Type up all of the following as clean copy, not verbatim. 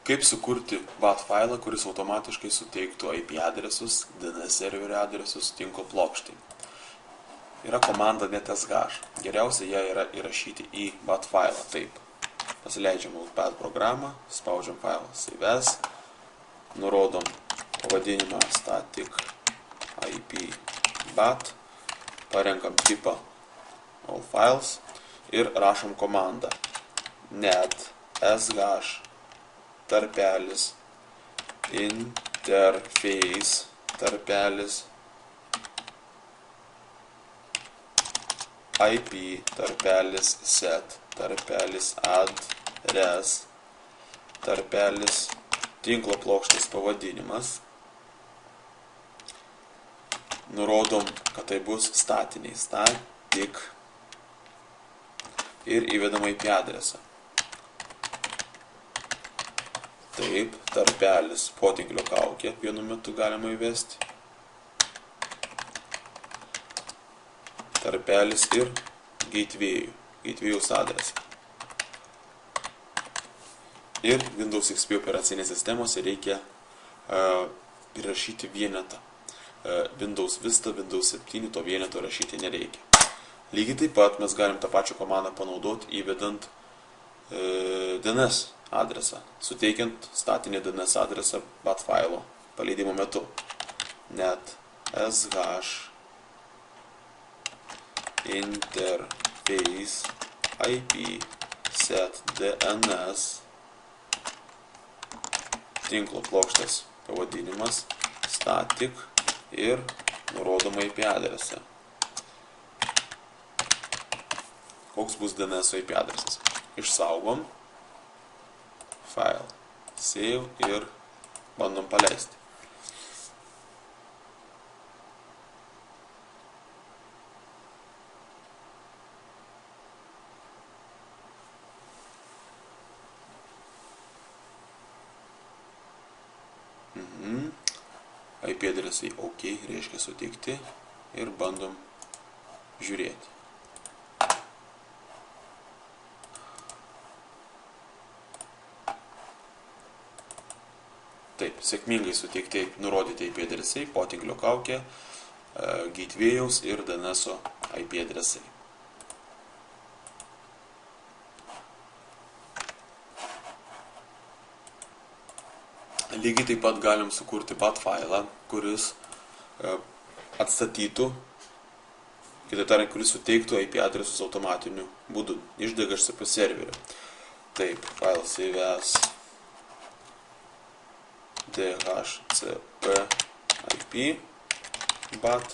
Kaip sukurti WAT failą, kuris automatiškai suteiktų IP adresus, DNS serverio adresus tinklo plokštai. Yra komanda netsh. Geriausia ją yra įrašyti į WAT failą. Taip. Pasileidžiam Notepad programą, spaudžiam failą save as, nurodom pavadinimą static IP bat, parenkam tipą all files ir rašom komandą netsh tarpelis interface tarpelis IP tarpelis set tarpelis address tarpelis tinklo plokštės pavadinimas. Nurodom, kad tai bus statiniai static ir įvedam IP adresą. Taip, tarpelis potinklio kaukė vienu metu galima įvesti. Tarpelis ir gateway'us adresą. Ir Windows XP operacinės sistemose reikia įrašyti vienetą. Windows Vista, Windows 7 to vieneto rašyti nereikia. Lygiai taip pat mes galim tą pačią komandą panaudoti įvedant DNS adresą, suteikiant statinį DNS adresą WAT failo paleidimo metu. netsh interface IP set DNS tinklo plokštės pavadinimas static ir nurodoma IP adresą. Koks bus DNS IP adresas? Išsaugom, file, save ir bandom paleisti. IP adresai OK, reiškia suteikti ir bandom žiūrėti. Taip, sėkmingai suteikti nurodyti IP adresai, potinklio kaukė, gateway'aus ir DNS'o IP adresai. Lygiai taip pat galim sukurti WAT failą, kuris atstatytų, kitaip tariant, kuris suteiktų IP adresus automatiniu būdu iš DHCP serverio. Taip, file save as DHCP IP bat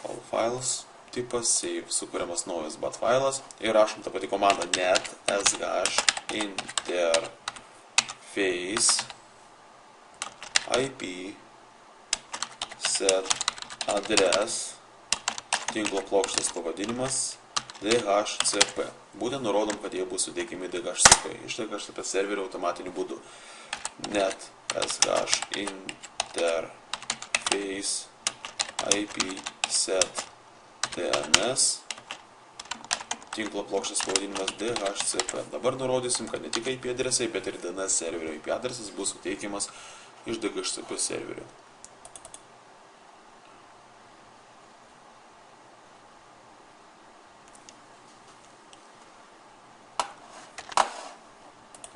all files tipas save, sukuriamas naujas bat failas ir rašom tą patį komandą netsh interface IP set address tinklo plokštės pavadinimas DHCP. Būtent nurodom, kad jie bus suteikiami DHCP iš DHCP serverio automatiniu būdu. netsh interface IP set DNS tinklo plokštės pavadinimas DHCP. Dabar nurodysim, kad ne tik IP adresai, bet ir DNS serverio IP adresas bus suteikiamas iš DHCP serverio.